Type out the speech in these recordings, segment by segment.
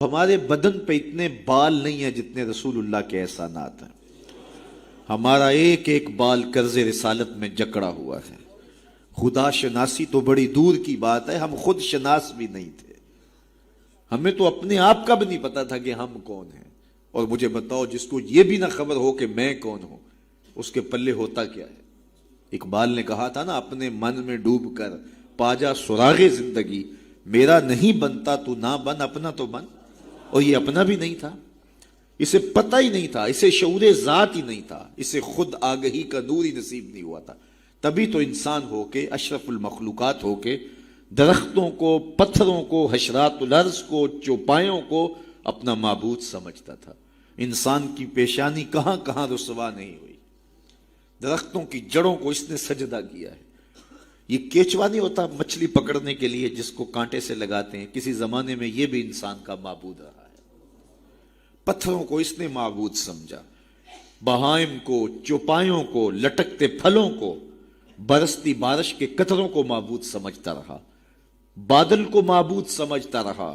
ہمارے بدن پہ اتنے بال نہیں ہیں جتنے رسول اللہ کے احسانات ہیں. ہمارا ایک ایک بال قرض رسالت میں جکڑا ہوا ہے. خدا شناسی تو بڑی دور کی بات ہے، ہم خود شناس بھی نہیں تھے. ہمیں تو اپنے آپ کا بھی نہیں پتا تھا کہ ہم کون ہیں. اور مجھے بتاؤ، جس کو یہ بھی نہ خبر ہو کہ میں کون ہوں، اس کے پلے ہوتا کیا ہے؟ اقبال نے کہا تھا نا، اپنے من میں ڈوب کر پاجا سراغ زندگی، میرا نہیں بنتا تو نہ بن، اپنا تو بن. اور یہ اپنا بھی نہیں تھا، اسے پتہ ہی نہیں تھا، اسے شعور ذات ہی نہیں تھا، اسے خود آگہی کا نور ہی نصیب نہیں ہوا تھا. تبھی تو انسان ہو کے، اشرف المخلوقات ہو کے، درختوں کو، پتھروں کو، حشرات الارض کو، چوپایوں کو اپنا معبود سمجھتا تھا. انسان کی پیشانی کہاں کہاں رسوا نہیں ہوئی. درختوں کی جڑوں کو اس نے سجدہ کیا ہے. یہ کیچوا نہیں ہوتا مچھلی پکڑنے کے لیے جس کو کانٹے سے لگاتے ہیں، کسی زمانے میں یہ بھی انسان کا معبود رہا ہے. پتھروں کو اس نے معبود سمجھا، بہائم کو، چوپایوں کو، لٹکتے پھلوں کو، برستی بارش کے قطروں کو معبود سمجھتا رہا، بادل کو معبود سمجھتا رہا،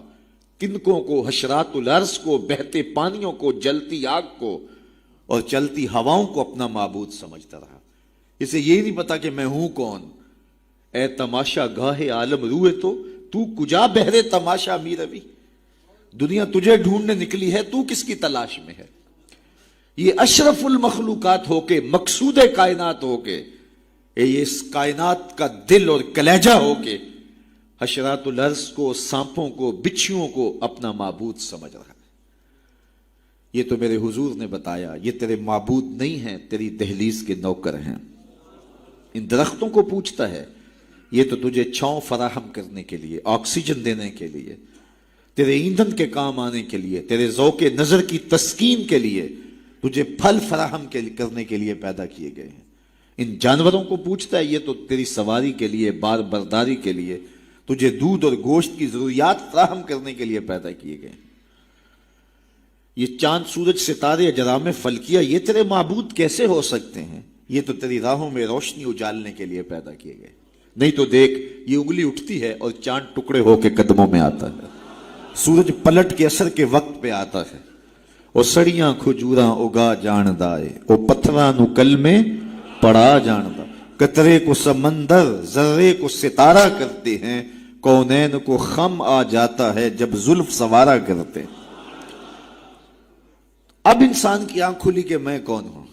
تنکوں کو، حشرات الارض کو، بہتے پانیوں کو، جلتی آگ کو اور چلتی ہواؤں کو اپنا معبود سمجھتا رہا. اسے یہ نہیں پتا کہ میں ہوں کون. اے تماشا گاہے عالم روئے تو کجا بہرے تماشا می روی. دنیا تجھے ڈھونڈنے نکلی ہے، تو کس کی تلاش میں ہے. یہ اشرف المخلوقات ہو کے، مقصود کائنات ہو کے، یہ اس کائنات کا دل اور کلیجہ ہو کے حشرات الارض کو، سانپوں کو، بچھوؤں کو اپنا معبود سمجھ رہا ہے. یہ تو میرے حضور نے بتایا، یہ تیرے معبود نہیں ہیں، تیری دہلیز کے نوکر ہیں. ان درختوں کو پوچھتا ہے، یہ تو تجھے چھاؤں فراہم کرنے کے لیے، آکسیجن دینے کے لیے، تیرے ایندھن کے کام آنے کے لیے، تیرے ذوق نظر کی تسکین کے لیے، تجھے پھل فراہم کرنے کے لیے پیدا کیے گئے ہیں. ان جانوروں کو پوچھتا ہے، یہ تو تیری سواری کے لیے، بار برداری کے لیے، تجھے دودھ اور گوشت کی ضروریات فراہم کرنے کے لیے پیدا کیے گئے ہیں. یہ چاند، سورج، ستارے، اجرام فلکیہ، یہ تیرے معبود کیسے ہو سکتے ہیں؟ یہ تو تیری راہوں میں روشنی اجالنے کے لیے پیدا کیے گئے. نہیں تو دیکھ، یہ انگلی اٹھتی ہے اور چاند ٹکڑے ہو کے قدموں میں آتا ہے، سورج پلٹ کے اثر کے وقت پہ آتا ہے. اور سڑیاں کھجوراں اگا جاندہ ہے، اور پتھراں نو کل میں پڑا جاندہ. قطرے کو سمندر، ذرے کو ستارہ کرتے ہیں، کونین کو خم آ جاتا ہے جب زلف سوارا کرتے ہیں. اب انسان کی آنکھ کھلی کہ میں کون ہوں،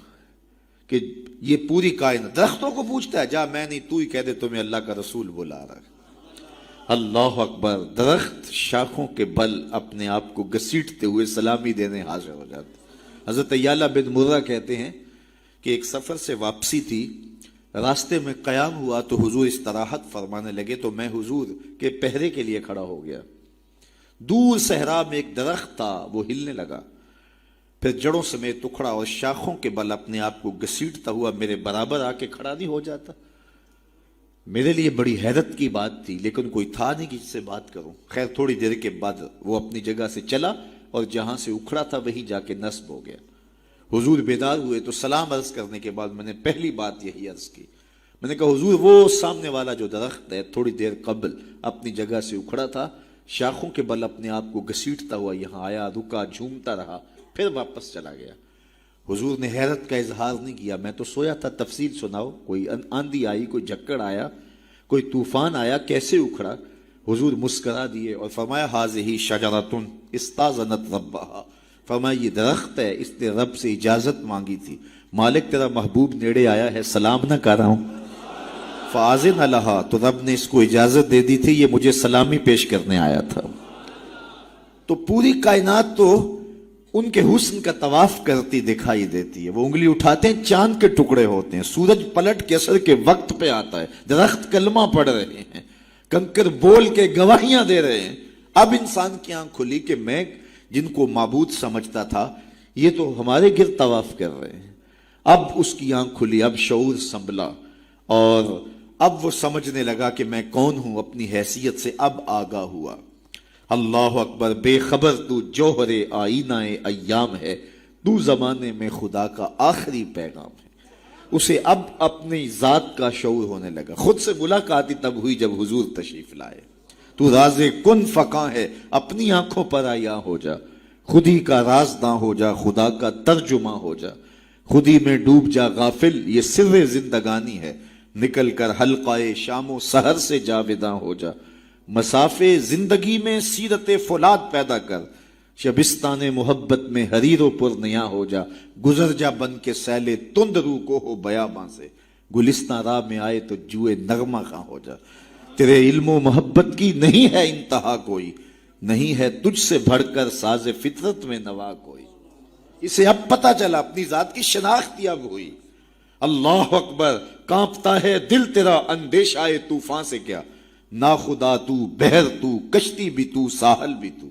کہ یہ پوری کائنات. درختوں کو پوچھتا ہے، جا میں نہیں، تو ہی کہہ دے تمہیں اللہ کا رسول بلا رہا ہے. اللہ اکبر. درخت شاخوں کے بل اپنے آپ کو گھسیٹتے ہوئے سلامی دینے حاضر ہو جاتے. حضرت یعلا بن مرہ کہتے ہیں کہ ایک سفر سے واپسی تھی، راستے میں قیام ہوا تو حضور استراحت فرمانے لگے تو میں حضور کے پہرے کے لیے کھڑا ہو گیا. دور صحرا میں ایک درخت تھا، وہ ہلنے لگا، پھر جڑوں سمیت اکھڑا اور شاخوں کے بل اپنے آپ کو گھسیٹتا ہوا میرے برابر آ کے کھڑا نہیں ہو جاتا. میرے لیے بڑی حیرت کی بات تھی، لیکن کوئی تھا نہیں کہ جس سے بات کروں. خیر تھوڑی دیر کے بعد وہ اپنی جگہ سے چلا اور جہاں سے اکھڑا تھا وہیں جا کے نصب ہو گیا. حضور بیدار ہوئے تو سلام عرض کرنے کے بعد میں نے پہلی بات یہی عرض کی. میں نے کہا، حضور وہ سامنے والا جو درخت ہے تھوڑی دیر قبل اپنی جگہ سے اکھڑا تھا، شاخوں کے بل اپنے آپ کو گھسیٹتا ہوا یہاں آیا، رکا، جھومتا رہا، پھر واپس چلا گیا. حضور نے حیرت کا اظہار نہیں کیا. میں تو سویا تھا، تفصیل سناؤ. کوئی آندھی آئی، کوئی جھکڑ آیا، کوئی طوفان آیا، کیسے اکھڑا؟ حضور مسکرا دیے اور فرمایا، ھذہ شجرۃ استاذنت ربھا. فرمایا یہ درخت ہے، اس نے رب سے اجازت مانگی تھی. مالک تیرا محبوب نیڑے آیا ہے، سلام نہ کر رہا ہوں. فاذن لھا، تو رب نے اس کو اجازت دے دی تھی، یہ مجھے سلامی پیش کرنے آیا تھا. تو پوری کائنات تو ان کے حسن کا طواف کرتی دکھائی دیتی ہے. وہ انگلی اٹھاتے ہیں، چاند کے ٹکڑے ہوتے ہیں، سورج پلٹ کے اثر کے وقت پہ آتا ہے، درخت کلمہ پڑھ رہے ہیں، کنکر بول کے گواہیاں دے رہے ہیں. اب انسان کی آنکھ کھلی کہ میں جن کو معبود سمجھتا تھا یہ تو ہمارے گرد طواف کر رہے ہیں. اب اس کی آنکھ کھلی، اب شعور سنبھلا اور اب وہ سمجھنے لگا کہ میں کون ہوں. اپنی حیثیت سے اب آگاہ ہوا. اللہ اکبر. بے خبر تو جوہر آئینہ ایام ہے، تو زمانے میں خدا کا آخری پیغام ہے. اسے اب اپنی ذات کا شعور ہونے لگا. خود سے ملاقات ہی تب ہوئی جب حضور تشریف لائے. تو راز کن فقاں ہے، اپنی آنکھوں پر آیا ہو جا، خودی کا رازداں ہو جا، خدا کا ترجمہ ہو جا، خودی میں ڈوب جا غافل، یہ سر زندگانی ہے، نکل کر حلقہ شام و سحر سے جاویداں ہو جا، مسافے زندگی میں سیرت فولاد پیدا کر، شبستان محبت میں حریر و پر نیا ہو جا، گزر جا بن کے سیلے تند رو کو ہو بیاباں سے، گلستان راہ میں آئے تو جوئے نغمہ خاں ہو جا، تیرے علم و محبت کی نہیں ہے انتہا کوئی، نہیں ہے تجھ سے بڑھ کر ساز فطرت میں نوا کوئی۔ اسے اب پتہ چلا، اپنی ذات کی شناخت اب ہوئی۔ اللہ اکبر، کانپتا ہے دل تیرا اندیشہ طوفان سے کیا، نا خدا تو، بحر تو، کشتی بھی تو، ساحل بھی تو،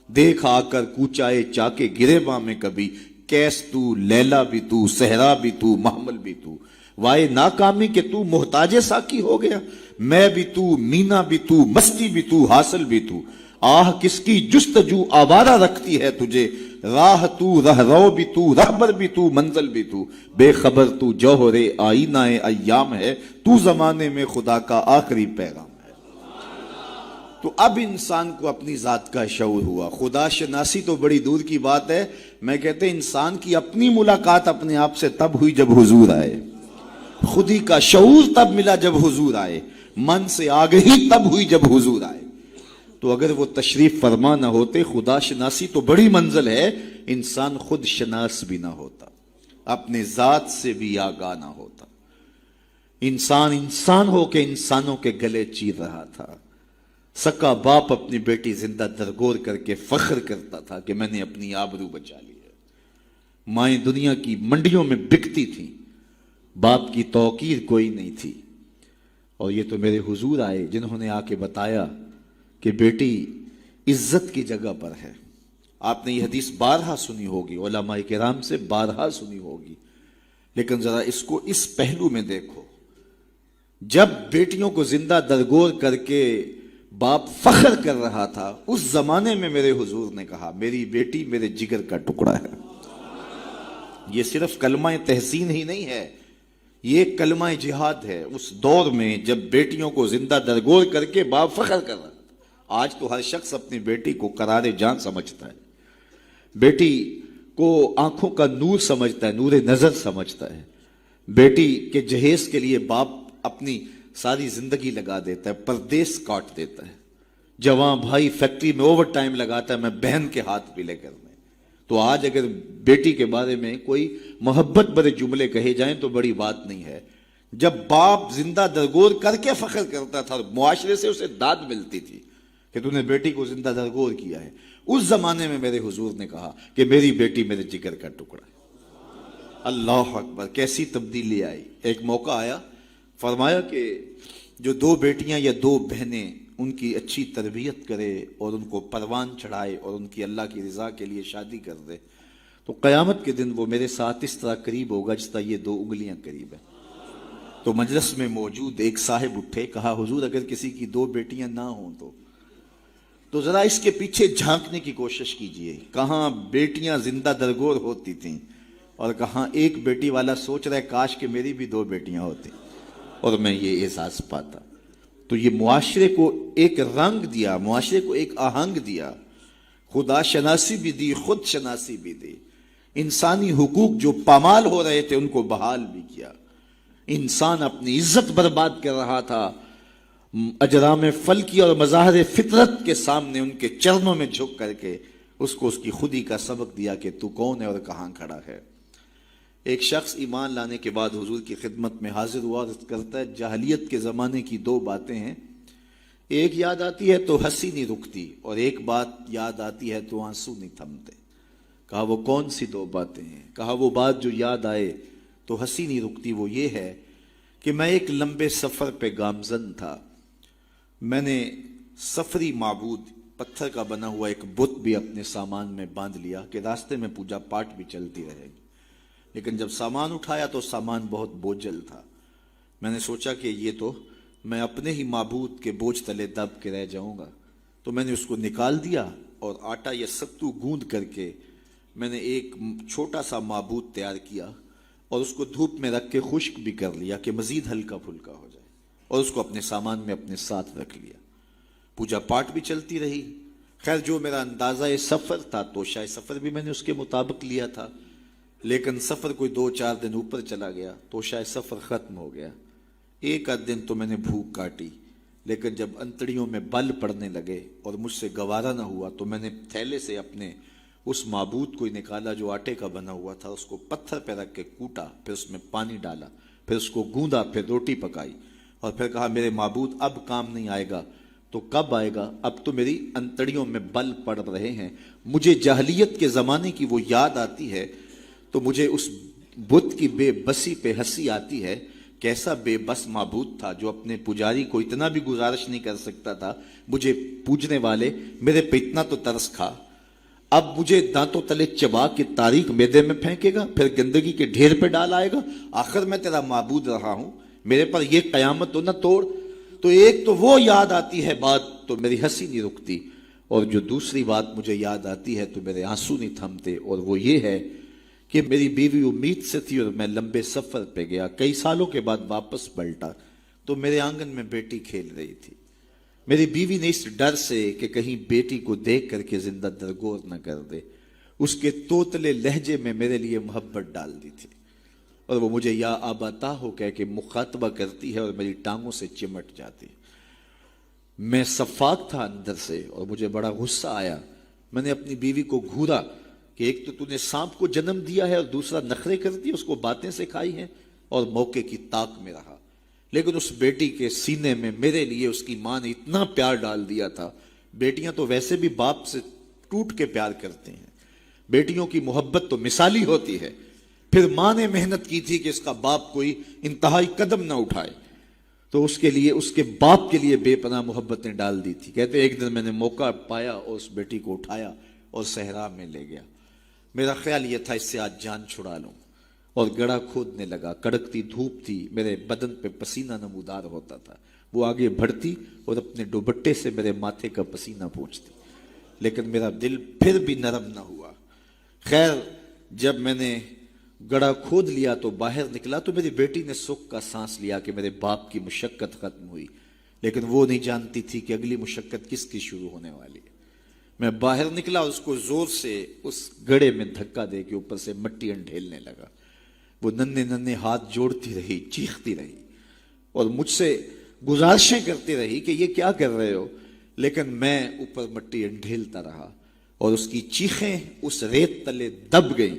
دیکھ آ کر کوچائے چاکے گریباں میں کبھی، کیس تو، لیلا بھی تو، صحرا بھی تو، محمل بھی تو، وائے ناکامی کہ تو محتاج ساکی ہو گیا، میں بھی تو، مینا بھی تو، مستی بھی تو، حاصل بھی تو، آہ کس کی جستجو آوارہ رکھتی ہے تجھے، راہ تو، رہرو بھی تو، رہبر بھی تو، منزل بھی تو، بے خبر تو جوہر آئینہ ایام ہے، تو زمانے میں خدا کا آخری پیغام ہے۔ تو اب انسان کو اپنی ذات کا شعور ہوا۔ خدا شناسی تو بڑی دور کی بات ہے، میں کہتے ہیں انسان کی اپنی ملاقات اپنے آپ سے تب ہوئی جب حضور آئے، خودی کا شعور تب ملا جب حضور آئے، من سے آگہی تب ہوئی جب حضور آئے۔ تو اگر وہ تشریف فرما نہ ہوتے، خدا شناسی تو بڑی منزل ہے، انسان خود شناس بھی نہ ہوتا، اپنے ذات سے بھی آگاہ نہ ہوتا، انسان ہو کے انسانوں کے گلے چیر رہا تھا، سکا باپ اپنی بیٹی زندہ درگور کر کے فخر کرتا تھا کہ میں نے اپنی آبرو بچا لی ہے، مائیں دنیا کی منڈیوں میں بکتی تھیں، باپ کی توقیر کوئی نہیں تھی، اور یہ تو میرے حضور آئے جنہوں نے آ کے بتایا کہ بیٹی عزت کی جگہ پر ہے۔ آپ نے یہ حدیث بارہا سنی ہوگی، علماء کرام سے بارہا سنی ہوگی، لیکن ذرا اس کو اس پہلو میں دیکھو، جب بیٹیوں کو زندہ درگور کر کے باپ فخر کر رہا تھا، اس زمانے میں میرے حضور نے کہا میری بیٹی میرے جگر کا ٹکڑا ہے۔ یہ صرف کلمہ تحسین ہی نہیں ہے، یہ کلمہ جہاد ہے۔ اس دور میں جب بیٹیوں کو زندہ درگور کر کے باپ فخر کر رہا تھا، آج تو ہر شخص اپنی بیٹی کو قرار جان سمجھتا ہے، بیٹی کو آنکھوں کا نور سمجھتا ہے، نور نظر سمجھتا ہے، بیٹی کے جہیز کے لیے باپ اپنی ساری زندگی لگا دیتا ہے، پردیس کاٹ دیتا ہے، جوان بھائی فیکٹری میں اوور ٹائم لگاتا ہے میں بہن کے ہاتھ پلے کرنے۔ تو آج اگر بیٹی کے بارے میں کوئی محبت بھرے جملے کہے جائیں تو بڑی بات نہیں ہے، جب باپ زندہ درگور کر کے فخر کرتا تھا، معاشرے سے اسے داد ملتی تھی کہ تو نے بیٹی کو زندہ درگور کیا ہے، اس زمانے میں میرے حضور نے کہا کہ میری بیٹی میرے جگر کا ٹکڑا ہے۔ اللہ اکبر، کیسی تبدیلی آئی۔ ایک موقع آیا، فرمایا کہ جو دو بیٹیاں یا دو بہنیں ان کی اچھی تربیت کرے اور ان کو پروان چڑھائے اور ان کی اللہ کی رضا کے لیے شادی کر دے تو قیامت کے دن وہ میرے ساتھ اس طرح قریب ہوگا جس طرح یہ دو انگلیاں قریب ہیں۔ تو مجلس میں موجود ایک صاحب اٹھے، کہا حضور اگر کسی کی دو بیٹیاں نہ ہوں تو ذرا اس کے پیچھے جھانکنے کی کوشش کیجئے، کہاں بیٹیاں زندہ درگور ہوتی تھیں اور کہاں ایک بیٹی والا سوچ رہا ہے کاش کہ میری بھی دو بیٹیاں ہوتی اور میں یہ احساس پاتا۔ تو یہ معاشرے کو ایک رنگ دیا، معاشرے کو ایک آہنگ دیا، خدا شناسی بھی دی، خود شناسی بھی دی، انسانی حقوق جو پامال ہو رہے تھے ان کو بحال بھی کیا۔ انسان اپنی عزت برباد کر رہا تھا، اجرام فلکی اور مظاہر فطرت کے سامنے ان کے چرنوں میں جھک کر کے اس کو اس کی خودی کا سبق دیا کہ تو کون ہے اور کہاں کھڑا ہے۔ ایک شخص ایمان لانے کے بعد حضور کی خدمت میں حاضر ہوا، عرض کرتا ہے جاہلیت کے زمانے کی دو باتیں ہیں، ایک یاد آتی ہے تو ہنسی نہیں رکتی اور ایک بات یاد آتی ہے تو آنسو نہیں تھمتے۔ کہا وہ کون سی دو باتیں ہیں؟ کہا وہ بات جو یاد آئے تو ہنسی نہیں رکتی وہ یہ ہے کہ میں ایک لمبے سفر پہ گامزن تھا، میں نے سفری معبود پتھر کا بنا ہوا ایک بت بھی اپنے سامان میں باندھ لیا کہ راستے میں پوجا پاٹ بھی چلتی رہے گی، لیکن جب سامان اٹھایا تو سامان بہت بوجھل تھا، میں نے سوچا کہ یہ تو میں اپنے ہی معبود کے بوجھ تلے دب کے رہ جاؤں گا، تو میں نے اس کو نکال دیا اور آٹا یا ستو گوندھ کر کے میں نے ایک چھوٹا سا معبود تیار کیا اور اس کو دھوپ میں رکھ کے خشک بھی کر لیا کہ مزید ہلکا پھلکا ہو جائے، اور اس کو اپنے سامان میں اپنے ساتھ رکھ لیا۔ پوجا پاٹ بھی چلتی رہی. خیر جو میرا اندازہ سفر تھا تو شاید سفر بھی میں نے اس کے مطابق لیا تھا، لیکن سفر کوئی 2-4 دن اوپر چلا گیا تو شاید سفر ختم ہو گیا. ایک آدھ دن تو میں نے بھوک کاٹی، لیکن جب انتڑیوں میں بل پڑنے لگے اور مجھ سے گوارا نہ ہوا تو میں نے تھیلے سے اپنے اس معبود کو نکالا جو آٹے کا بنا ہوا تھا، اس کو پتھر پہ رکھ کے کوٹا، پھر اس میں پانی ڈالا، پھر اس کو گوندا، پھر روٹی پکائی اور پھر کہا میرے معبود اب کام نہیں آئے گا تو کب آئے گا؟ اب تو میری انتڑیوں میں بل پڑ رہے ہیں. مجھے جاہلیت کے زمانے کی وہ یاد آتی ہے تو مجھے اس بت کی بے بسی پہ ہنسی آتی ہے. کیسا بے بس معبود تھا جو اپنے پجاری کو اتنا بھی گزارش نہیں کر سکتا تھا. مجھے پوجنے والے میرے پہ اتنا تو ترس کھا، اب مجھے دانتوں تلے چبا کے تاریخ میدے میں پھینکے گا، پھر گندگی کے ڈھیر پہ ڈال آئے گا. آخر میں تیرا معبود رہا ہوں، میرے پر یہ قیامت تو نہ توڑ. تو ایک تو وہ یاد آتی ہے بات تو میری ہنسی نہیں رکتی، اور جو دوسری بات مجھے یاد آتی ہے تو میرے آنسو نہیں تھمتے، اور وہ یہ ہے کہ میری بیوی امید سے تھی اور میں لمبے سفر پہ گیا. کئی سالوں کے بعد واپس پلٹا تو میرے آنگن میں بیٹی کھیل رہی تھی. میری بیوی نے اس ڈر سے کہ کہیں بیٹی کو دیکھ کر کے زندہ درگور نہ کر دے، اس کے توتلے لہجے میں میرے لیے محبت ڈال دی تھی، اور وہ مجھے یا آباتا ہو کہہ کے مخاطبہ کرتی ہے اور میری ٹانگوں سے چمٹ جاتی. میں صفاق تھا اندر سے اور مجھے بڑا غصہ آیا. میں نے اپنی بیوی کو گھورا کہ ایک تو نے سانپ کو جنم دیا ہے اور دوسرا نخرے کرتی، اس کو باتیں سکھائی ہیں اور موقع کی طاق میں رہا. لیکن اس بیٹی کے سینے میں میرے لیے اس کی ماں نے اتنا پیار ڈال دیا تھا. بیٹیاں تو ویسے بھی باپ سے ٹوٹ کے پیار کرتے ہیں، بیٹیوں کی محبت تو مثالی ہوتی ہے. پھر ماں نے محنت کی تھی کہ اس کا باپ کوئی انتہائی قدم نہ اٹھائے، تو اس کے لیے اس کے باپ کے لیے بے پناہ محبتیں ڈال دی تھی. کہتے ایک دن میں نے موقع پایا اور اس بیٹی کو اٹھایا اور صحرا میں لے گیا. میرا خیال یہ تھا اس سے آج جان چھڑا لوں، اور گڑھا کھودنے لگا. کڑکتی دھوپ تھی، میرے بدن پہ پسینہ نمودار ہوتا تھا. وہ آگے بڑھتی اور اپنے دوپٹے سے میرے ماتھے کا پسینہ پوچھتی، لیکن میرا دل پھر بھی نرم نہ ہوا. خیر جب میں نے گڑھا کھود لیا تو باہر نکلا تو میری بیٹی نے سکھ کا سانس لیا کہ میرے باپ کی مشقت ختم ہوئی. لیکن وہ نہیں جانتی تھی کہ اگلی مشقت کس کی شروع ہونے والی ہے. میں باہر نکلا، اس کو زور سے اس گڑھے میں دھکا دے کے اوپر سے مٹی انڈھیلنے لگا. وہ ننھے ننھے ہاتھ جوڑتی رہی، چیختی رہی اور مجھ سے گزارشیں کرتی رہی کہ یہ کیا کر رہے ہو. لیکن میں اوپر مٹی انڈھیلتا رہا اور اس کی چیخیں اس ریت تلے دب گئیں.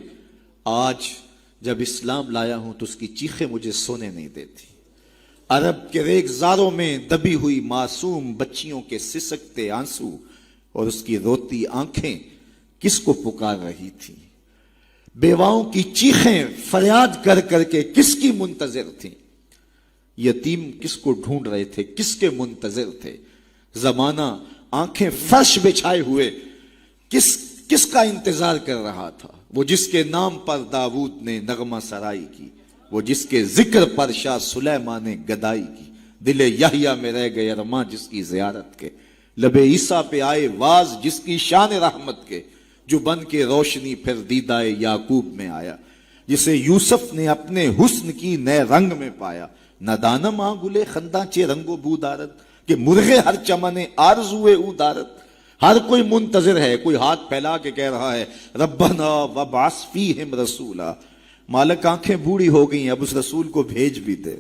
آج جب اسلام لایا ہوں تو اس کی چیخیں مجھے سونے نہیں دیتی. عرب کے ریگزاروں میں دبی ہوئی معصوم بچیوں کے سسکتے آنسو اور اس کی روتی آنکھیں کس کو پکار رہی تھی؟ بیواؤں کی چیخیں فریاد کر کر کے کس کی منتظر تھیں؟ یتیم کس کو ڈھونڈ رہے تھے؟ کس کے منتظر تھے؟ زمانہ آنکھیں فرش بچھائے ہوئے کس کا انتظار کر رہا تھا؟ وہ جس کے نام پر داؤد نے نغمہ سرائی کی، وہ جس کے ذکر پر شاہ سلیمان نے گدائی کی. دل یحییٰ میں رہ گئے ارماں جس کی زیارت کے، لب عیسیٰ پہ آئے واز جس کی شان رحمت کے، جو بن کے روشنی پھر دیدائے یعقوب میں آیا، جسے یوسف نے اپنے حسن کی نئے رنگ میں پایا. ندانم آ گلے خنداں چے رنگو بو دارت کہ مرغے ہر چمنے آرزوئے او دارت. ہر کوئی منتظر ہے، کوئی ہاتھ پھیلا کے کہہ رہا ہے ربنا وابعث فیہم رسولا. مالک آنکھیں بوڑھی ہو گئی ہیں، اب اس رسول کو بھیج بھی دے.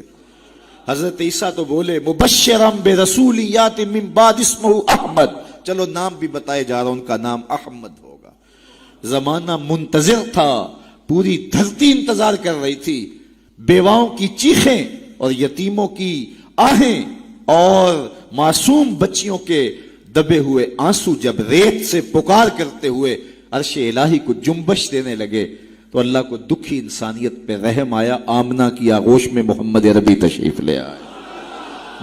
حضرت عیسیٰ تو بولے مبشرا برسول یات من بعد اسمہ احمد. چلو نام بھی بتائے جا رہا، ان کا نام احمد ہوگا. زمانہ منتظر تھا، پوری دھرتی انتظار کر رہی تھی. بیواؤں کی چیخیں اور یتیموں کی آہیں اور معصوم بچیوں کے دبے ہوئے آنسو جب ریت سے پکار کرتے ہوئے عرش الہی کو جنبش دینے لگے تو اللہ کو دکھی انسانیت پہ رحم آیا. آمنہ کی آغوش میں محمد عربی تشریف لے آئے.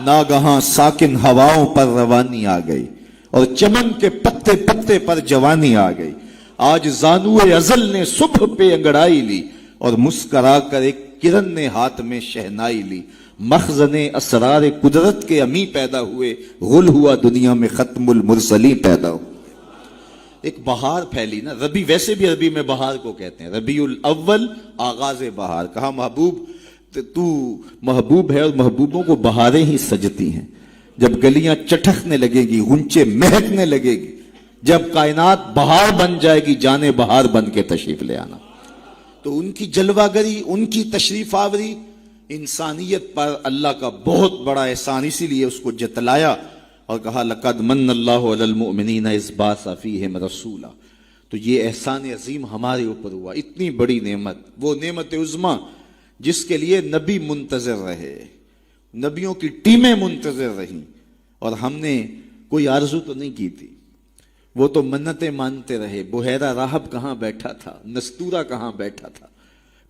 ناگہاں ساکن ہواؤں پر روانی آ گئی اور چمن کے پتے پتے پر جوانی آ گئی. آج زانوئے ازل نے صبح پہ انگڑائی لی اور مسکرا کر ایک کرن نے ہاتھ میں شہنائی لی. مخزن اسرار قدرت کے امی پیدا ہوئے، غل ہوا دنیا میں ختم المرسلین پیدا ہو. ایک بہار پھیلی نا. ربی ویسے بھی عربی میں بہار کو کہتے ہیں، ربیع الاول آغاز بہار. کہا محبوب تو محبوب ہے اور محبوبوں کو بہاریں ہی سجتی ہیں. جب گلیاں چٹکنے لگے گی، غنچے مہکنے لگے گی، جب کائنات بہار بن جائے گی، جانے بہار بن کے تشریف لے آنا۔ تو ان کی جلوہ گری، ان کی تشریف آوری انسانیت پر اللہ کا بہت بڑا احسان، اسی لیے اس کو جتلایا اور کہا لقد من اللہ علی المؤمنین اذ بعث فیہم رسولا۔ تو یہ احسان عظیم ہمارے اوپر ہوا، اتنی بڑی نعمت، وہ نعمت عظمیٰ جس کے لیے نبی منتظر رہے، نبیوں کی ٹیمیں منتظر رہیں، اور ہم نے کوئی آرزو تو نہیں کی تھی، وہ تو منتیں مانتے رہے۔ بحیرہ راہب کہاں بیٹھا تھا، نستورہ کہاں بیٹھا تھا،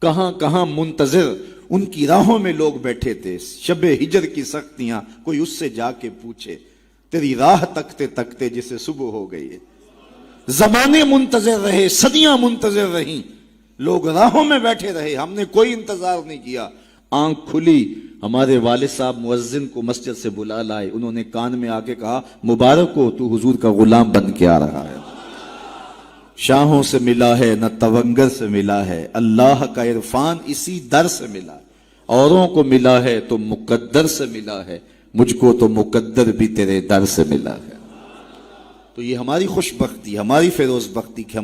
کہاں کہاں منتظر، ان کی راہوں میں لوگ بیٹھے تھے۔ شب ہجر کی سختیاں، کوئی اس سے جا کے پوچھے، تیری راہ تکتے تکتے جسے صبح ہو گئی ہے۔ زمانے منتظر رہے، صدیاں منتظر رہیں، لوگ راہوں میں بیٹھے رہے، ہم نے کوئی انتظار نہیں کیا۔ آنکھ کھلی، ہمارے والد صاحب مؤذن کو مسجد سے بلا لائے، انہوں نے کان میں آ کے کہا مبارک ہو، تو حضور کا غلام بن کے آ رہا ہے۔ شاہوں سے ملا ہے نہ تونگر سے ملا ہے، اللہ کا عرفان اسی در سے ملا، اوروں کو ملا ہے تو مقدر سے ملا ہے، مجھ کو تو مقدر بھی تیرے در سے ملا ہے۔ تو یہ ہماری خوش بختی، ہماری فیروز بختی کہ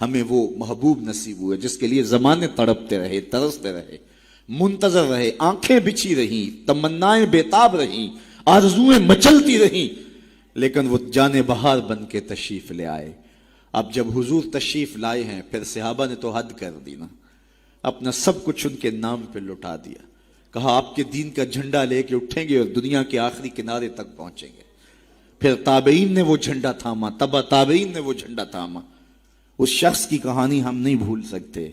ہمیں وہ محبوب نصیب ہوئے جس کے لیے زمانے تڑپتے رہے، ترستے رہے، منتظر رہے، آنکھیں بچھی رہیں، تمنائیں بےتاب رہیں، آرزویں مچلتی رہیں، لیکن وہ جانے بہار بن کے تشریف لے آئے۔ اب جب حضور تشریف لائے ہیں، پھر صحابہ نے تو حد کر دی نا، اپنا سب کچھ ان کے نام پہ لٹا دیا، کہا آپ کے دین کا جھنڈا لے کے اٹھیں گے اور دنیا کے آخری کنارے تک پہنچیں گے۔ پھر تابعین نے وہ جھنڈا تھاما، تبع تابعین نے وہ جھنڈا تھاما۔ اس شخص کی کہانی ہم نہیں بھول سکتے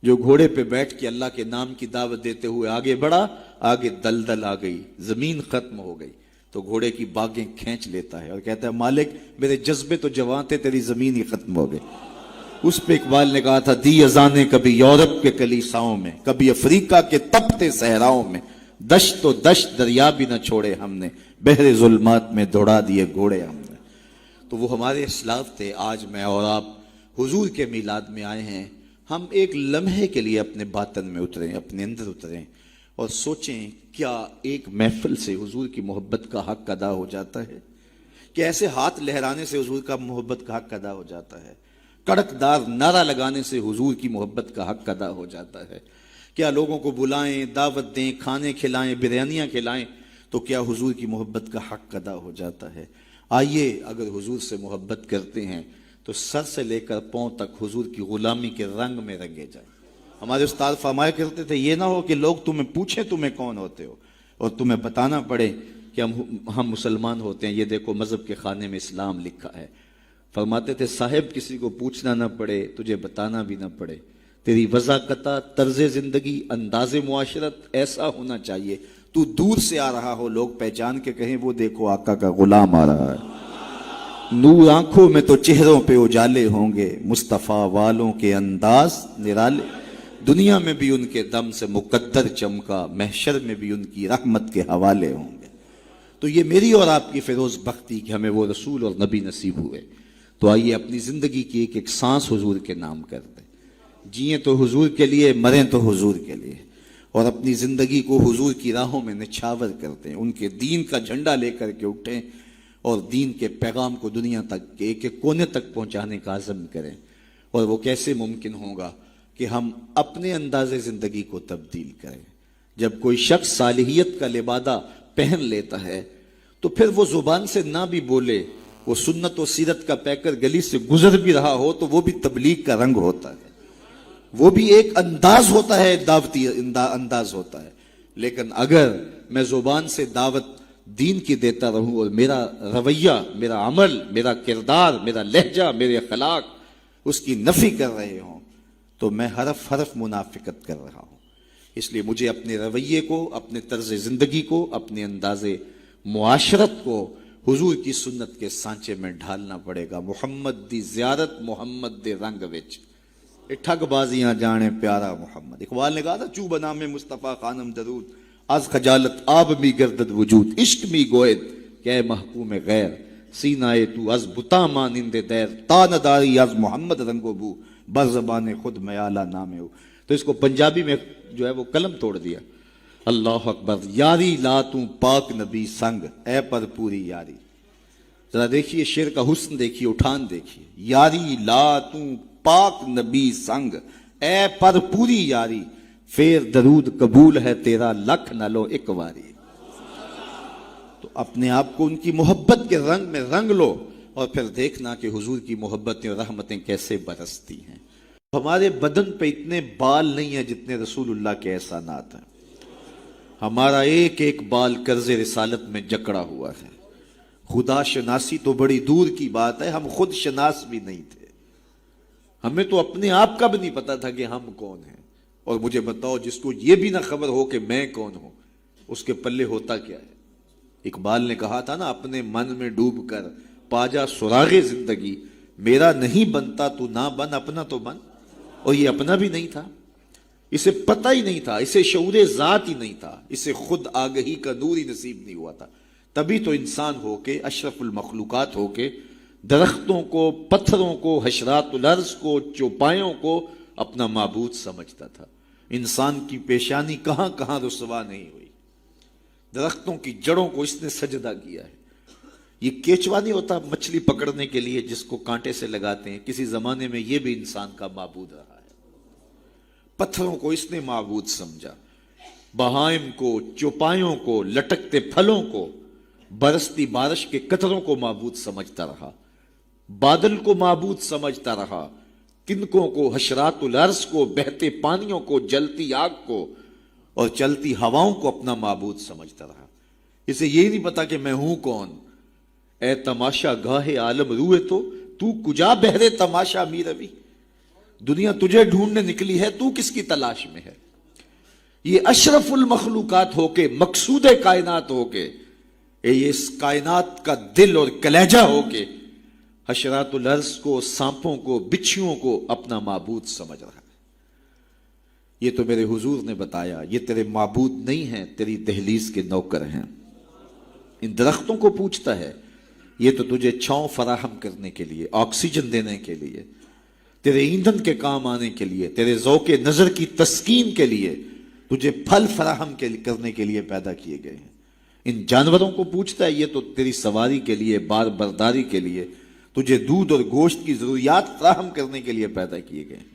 جو گھوڑے پہ بیٹھ کے اللہ کے نام کی دعوت دیتے ہوئے آگے بڑھا، آگے دلدل آ گئی، زمین ختم ہو گئی، تو گھوڑے کی باگیں کھینچ لیتا ہے اور کہتا ہے مالک میرے جذبے تو جوان تھے، تیری زمین ہی ختم ہو گئی۔ اس پہ اقبال نے کہا تھا دی اذانیں کبھی یورپ کے کلیساؤں میں، کبھی افریقہ کے تپتے صحراؤں میں، دشت و دشت دریا بھی نہ چھوڑے ہم نے، بحر ظلمات میں دوڑا دیے گھوڑے ہم نے۔ تو وہ ہمارے اسلاف تھے۔ آج میں اور آپ حضور کے میلاد میں آئے ہیں، ہم ایک لمحے کے لیے اپنے باطن میں اتریں، اپنے اندر اتریں اور سوچیں کیا ایک محفل سے حضور کی محبت کا حق ادا ہو جاتا ہے؟ کہ ایسے ہاتھ لہرانے سے حضور کا محبت کا حق ادا ہو جاتا ہے؟ کڑک دار نعرہ لگانے سے حضور کی محبت کا حق ادا ہو جاتا ہے؟ کیا لوگوں کو بلائیں، دعوت دیں، کھانے کھلائیں، بریانیاں کھلائیں تو کیا حضور کی محبت کا حق ادا ہو جاتا ہے؟ آئیے اگر حضور سے محبت کرتے ہیں تو سر سے لے کر پاؤں تک حضور کی غلامی کے رنگ میں رنگے جائیں۔ ہمارے استاد فرمایا کرتے تھے یہ نہ ہو کہ لوگ تمہیں پوچھیں تمہیں کون ہوتے ہو اور تمہیں بتانا پڑے کہ ہم مسلمان ہوتے ہیں، یہ دیکھو مذہب کے خانے میں اسلام لکھا ہے۔ فرماتے تھے صاحب کسی کو پوچھنا نہ پڑے، تجھے بتانا بھی نہ پڑے، تیری وضاقتہ، طرز زندگی، انداز معاشرت ایسا ہونا چاہیے تو دور سے آ رہا ہو، لوگ پہچان کے کہیں وہ دیکھو آقا کا غلام آ رہا ہے۔ نور آنکھوں میں تو چہروں پہ اجالے ہوں گے، مصطفیٰ والوں کے انداز نرالے، دنیا میں بھی ان کے دم سے مقدر چمکا، محشر میں بھی ان کی رحمت کے حوالے ہوں گے۔ تو یہ میری اور آپ کی فیروز بختی کہ ہمیں وہ رسول اور نبی نصیب ہوئے۔ تو آئیے اپنی زندگی کی ایک ایک سانس حضور کے نام کر دیں، جئیں تو حضور کے لیے، مریں تو حضور کے لیے، اور اپنی زندگی کو حضور کی راہوں میں نچھاور کرتے ہیں، ان کے دین کا جھنڈا لے کر کے اٹھیں اور دین کے پیغام کو دنیا تک کے ایک ایک کونے تک پہنچانے کا عزم کریں۔ اور وہ کیسے ممکن ہوگا کہ ہم اپنے انداز زندگی کو تبدیل کریں۔ جب کوئی شخص صالحیت کا لبادہ پہن لیتا ہے تو پھر وہ زبان سے نہ بھی بولے، وہ سنت و سیرت کا پیکر گلی سے گزر بھی رہا ہو تو وہ بھی تبلیغ کا رنگ ہوتا ہے، وہ بھی ایک انداز ہوتا ہے، دعوتی انداز ہوتا ہے۔ لیکن اگر میں زبان سے دعوت دین کی دیتا رہوں اور میرا رویہ، میرا عمل، میرا کردار، میرا لہجہ، میرے اخلاق اس کی نفی کر رہے ہوں تو میں حرف حرف منافقت کر رہا ہوں۔ اس لیے مجھے اپنے رویے کو، اپنے طرز زندگی کو، اپنے انداز معاشرت کو حضور کی سنت کے سانچے میں ڈھالنا پڑے گا۔ محمد دی زیارت محمد دے رنگ وچ ٹھگ بازیاں جانے پیارا محمد۔ اقبال نے کہا تھا چوب نام مصطفیٰ خانم درود، از خجالت آب می گردد وجود، عشق می گوید کہ محکوم غیر، سینائے تو از بتا مانند دیر، تا نداری از محمد رنگو بو، بر زبان خود میالہ نامے ہو۔ تو اس کو پنجابی میں جو ہے وہ قلم توڑ دیا اللہ اکبر. یاری لا تو پاک نبی سنگ اے پر پوری یاری. ذرا دیکھیے شعر کا حسن دیکھیے, اٹھان دیکھیے. یاری لا تو پاک نبی سنگ اے پر پوری یاری, پھر درود قبول ہے تیرا لکھ نہ لو ایک واری. تو اپنے آپ کو ان کی محبت کے رنگ میں رنگ لو اور پھر دیکھنا کہ حضور کی محبتیں اور رحمتیں کیسے برستی ہیں. ہمارے بدن پہ اتنے بال نہیں ہیں جتنے رسول اللہ کے احسانات ہیں. ہمارا ایک ایک بال قرض رسالت میں جکڑا ہوا ہے. خدا شناسی تو بڑی دور کی بات ہے, ہم خود شناس بھی نہیں تھے. ہمیں تو اپنے آپ کا بھی نہیں پتا تھا کہ ہم کون ہیں. اور مجھے بتاؤ, جس کو یہ بھی نہ خبر ہو کہ میں کون ہوں, اس کے پلے ہوتا کیا ہے. اقبال نے کہا تھا نا, اپنے من میں ڈوب کر پاجا سراغ زندگی, میرا نہیں بنتا تو نہ بن, اپنا تو بن. اور یہ اپنا بھی نہیں تھا, اسے پتہ ہی نہیں تھا, اسے شعور ذات ہی نہیں تھا, اسے خود آگہی کا نور ہی نصیب نہیں ہوا تھا. تبھی تو انسان ہو کے, اشرف المخلوقات ہو کے, درختوں کو, پتھروں کو, حشرات الارض کو, چوپایوں کو اپنا معبود سمجھتا تھا. انسان کی پیشانی کہاں کہاں رسوا نہیں ہوئی. درختوں کی جڑوں کو اس نے سجدہ کیا ہے. یہ کیچوا نہیں ہوتا مچھلی پکڑنے کے لیے جس کو کانٹے سے لگاتے ہیں, کسی زمانے میں یہ بھی انسان کا معبود رہا ہے. پتھروں کو اس نے معبود سمجھا, بہائم کو, چوپایوں کو, لٹکتے پھلوں کو, برستی بارش کے قطروں کو معبود سمجھتا رہا. بادل کو معبود سمجھتا رہا, کنکوں کو, حشرات الارض کو, بہتے پانیوں کو, جلتی آگ کو اور چلتی ہواؤں کو اپنا معبود سمجھتا رہا. اسے یہ نہیں پتا کہ میں ہوں کون. اے تماشا گاہے عالم روئے تو کجا بہرے تماشا می روی. دنیا تجھے ڈھونڈنے نکلی ہے, تو کس کی تلاش میں ہے. یہ اشرف المخلوقات ہو کے, مقصود کائنات ہو کے, یہ اس کائنات کا دل اور کلیجہ ہو کے حشرات الارض کو, سانپوں کو, بچھیوں کو اپنا معبود سمجھ رہا ہے. یہ تو میرے حضور نے بتایا, یہ تیرے معبود نہیں ہیں, تیری دہلیز کے نوکر ہیں. ان درختوں کو پوچھتا ہے, یہ تو تجھے چھاؤں فراہم کرنے کے لیے, آکسیجن دینے کے لیے, تیرے ایندھن کے کام آنے کے لیے, تیرے ذوق نظر کی تسکین کے لیے, تجھے پھل فراہم کرنے کے لیے پیدا کیے گئے ہیں. ان جانوروں کو پوچھتا ہے, یہ تو تیری سواری کے لیے, بار برداری کے لیے, تجھے دودھ اور گوشت کی ضروریات فراہم کرنے کے لیے پیدا کیے گئے ہیں.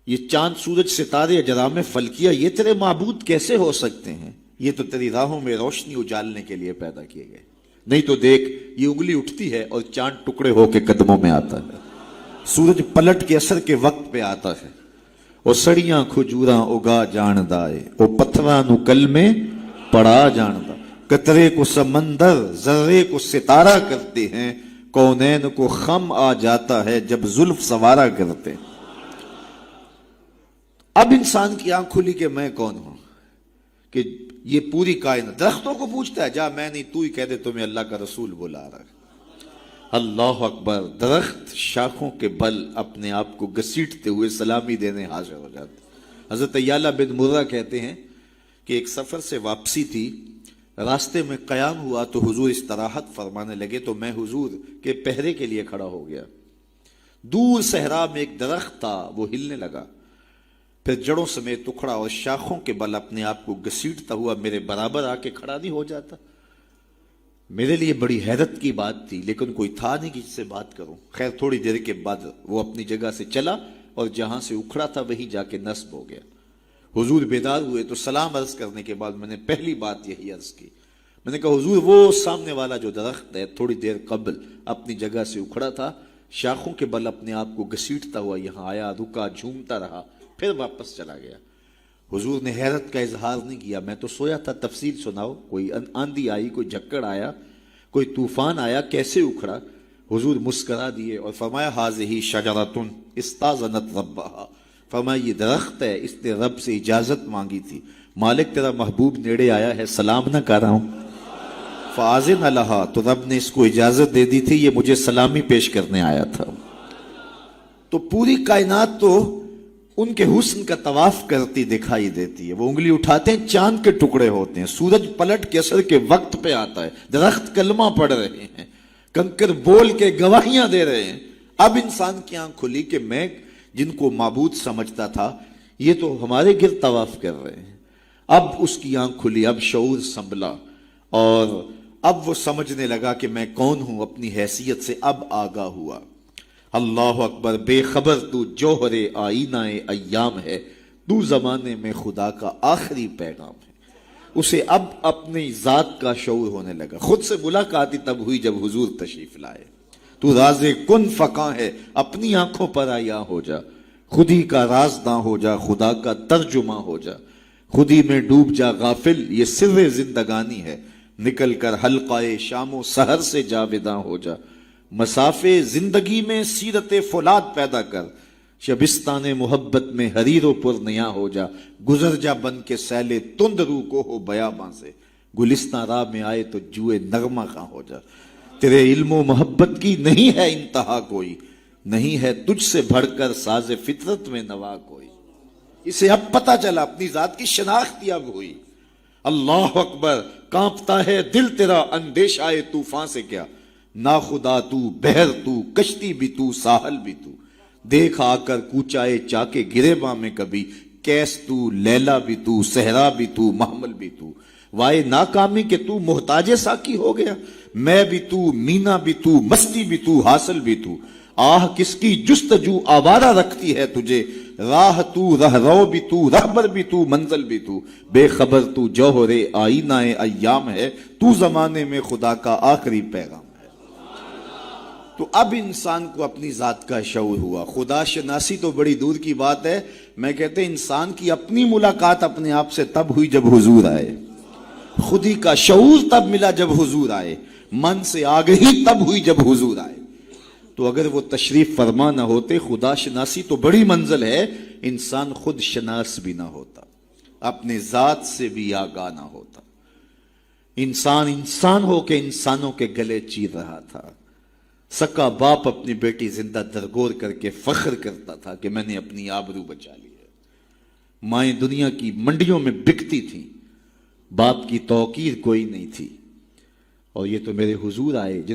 یہ چاند, سورج, ستارے, اجرام فلکیہ, یہ تیرے معبود کیسے ہو سکتے ہیں. یہ تو تیری راہوں میں روشنی اجالنے کے لیے پیدا کیے گئے. نہیں تو دیکھ, یہ انگلی اٹھتی ہے اور چاند ٹکڑے ہو کے قدموں میں آتا ہے. سورج پلٹ کے اثر کے وقت پہ آتا ہے. اور سڑیاں کھجوراں اگا جاندہ ہے, اور پتھراں نو کل میں پڑا جاندہ. قطرے کو سمندر, ذرے کو ستارہ کرتے ہیں, کونین کو خم آ جاتا ہے جب زلف سوارا کرتے ہیں. اب انسان کی آنکھ کھلی کہ میں کون ہوں, کہ یہ پوری کائنات. درختوں کو پوچھتا ہے, جا میں نہیں, تو ہی کہہ دے تمہیں اللہ کا رسول بلا رہا ہے. اللہ اکبر. درخت شاخوں کے بل اپنے آپ کو گھسیٹتے ہوئے سلامی دینے حاضر ہو جاتے. حضرت یعلا بن مرہ کہتے ہیں کہ ایک سفر سے واپسی تھی, راستے میں قیام ہوا تو حضور استراحت فرمانے لگے, تو میں حضور کے پہرے کے لیے کھڑا ہو گیا. دور صحرا میں ایک درخت تھا, وہ ہلنے لگا, پھر جڑوں سمیت اکھڑا اور شاخوں کے بل اپنے آپ کو گھسیٹتا ہوا میرے برابر آ کے کھڑا نہیں ہو جاتا. میرے لیے بڑی حیرت کی بات تھی, لیکن کوئی تھا نہیں کہ جس سے بات کروں. خیر تھوڑی دیر کے بعد وہ اپنی جگہ سے چلا اور جہاں سے اکھڑا تھا وہیں جا کے نصب ہو گیا. حضور بیدار ہوئے تو سلام عرض کرنے کے بعد میں نے پہلی بات یہی عرض کی. میں نے کہا حضور, وہ سامنے والا جو درخت ہے تھوڑی دیر قبل اپنی جگہ سے اکھڑا تھا, شاخوں کے بل اپنے آپ کو گھسیٹتا ہوا یہاں آیا, رکا, جھومتا رہا, پھر واپس چلا گیا. حضور نے حیرت کا اظہار نہیں کیا. میں تو سویا تھا, تفصیل سناؤ. کوئی آندھی آئی, کوئی جھکڑ آیا, کوئی طوفان آیا, کیسے اکھڑا؟ حضور مسکرا دیے اور فرمایا حاذہ شجرۃ استاذنت ربھا. فرمایا یہ درخت ہے, اس نے رب سے اجازت مانگی تھی, مالک تیرا محبوب نیڑے آیا ہے, سلام نہ کر رہا ہوں. فاذن لہا, تو رب نے اس کو اجازت دے دی تھی, یہ مجھے سلامی پیش کرنے آیا تھا. تو پوری کائنات تو ان کے حسن کا طواف کرتی دکھائی دیتی ہے. وہ انگلی اٹھاتے ہیں, چاند کے ٹکڑے ہوتے ہیں, سورج پلٹ کے اثر کے وقت پہ آتا ہے, درخت کلمہ پڑھ رہے ہیں, کنکر بول کے گواہیاں دے رہے ہیں. اب انسان کی آنکھ کھلی کہ میں جن کو معبود سمجھتا تھا یہ تو ہمارے گرد طواف کر رہے ہیں. اب اس کی آنکھ کھلی، اب شعور سنبھلا، اور اب وہ سمجھنے لگا کہ میں کون ہوں، اپنی حیثیت سے اب آگاہ ہوا۔ اللہ اکبر، بے خبر تو جوہر آئینہ ایام ہے، تو زمانے میں خدا کا آخری پیغام ہے۔ اسے اب اپنی ذات کا شعور ہونے لگا۔ خود سے ملاقات ہی تب ہوئی جب حضور تشریف لائے۔ تو راز کن فقاں ہے، اپنی آنکھوں پر آیا ہو جا، خود ہی کا رازداں ہو جا، خدا کا ترجمہ ہو جا، خود ہی میں ڈوب جا غافل، یہ سر زندگانی ہے، نکل کر حلقہ شام و سحر سے جاویداں ہو جا، مسافے زندگی میں سیرت فولاد پیدا کر، شبستان محبت میں حریر و پر نیا ہو جا، گزر جا بن کے سیلے تند رو کو ہو بیاباں سے، گلستان راہ میں آئے تو جوئے نغمہ خاں ہو جا۔ تیرے علم و محبت کی نہیں ہے انتہا کوئی، نہیں ہے تجھ سے بڑھ کر ساز فطرت میں نوا کوئی۔ اسے اب پتا چلا، اپنی ذات کی شناخت اب ہوئی۔ اللہ اکبر، کانپتا ہے دل تیرا اندیشہ طوفان سے کیا، نا خدا تو، بحر تو، کشتی بھی تو، ساحل بھی تو، دیکھ آ کر کوچائے چاکے گریباں میں کبھی، کیس تو، لیلا بھی تو، صحرا بھی تو، محمل بھی تو، وائے ناکامی کہ تو محتاج ساکی ہو گیا، میں بھی تو، مینا بھی تو، مستی بھی تو، حاصل بھی تو، آہ کس کی جستجو آوارہ رکھتی ہے تجھے، راہ تو، رہرو بھی تو، رہبر بھی تو، منزل بھی تو، بے خبر تو جوہر آئینہ ایام ہے، تو زمانے میں خدا کا آخری پیغام ہے۔ تو اب انسان کو اپنی ذات کا شعور ہوا۔ خدا شناسی تو بڑی دور کی بات ہے، میں کہتے ہیں انسان کی اپنی ملاقات اپنے آپ سے تب ہوئی جب حضور آئے، خود ہی کا شعور تب ملا جب حضور آئے، من سے آگہی تب ہوئی جب حضور آئے۔ تو اگر وہ تشریف فرما نہ ہوتے، خدا شناسی تو بڑی منزل ہے، انسان خود شناس بھی نہ ہوتا، اپنے ذات سے بھی آگاہ نہ ہوتا۔ انسان ہو کے انسانوں کے گلے چیر رہا تھا۔ سکا باپ اپنی بیٹی زندہ درگور کر کے فخر کرتا تھا کہ میں نے اپنی آبرو بچا لی ہے۔ مائیں دنیا کی منڈیوں میں بکتی تھیں، باپ کی توقیر کوئی نہیں تھی، اور یہ تو میرے حضور آئے جنہوں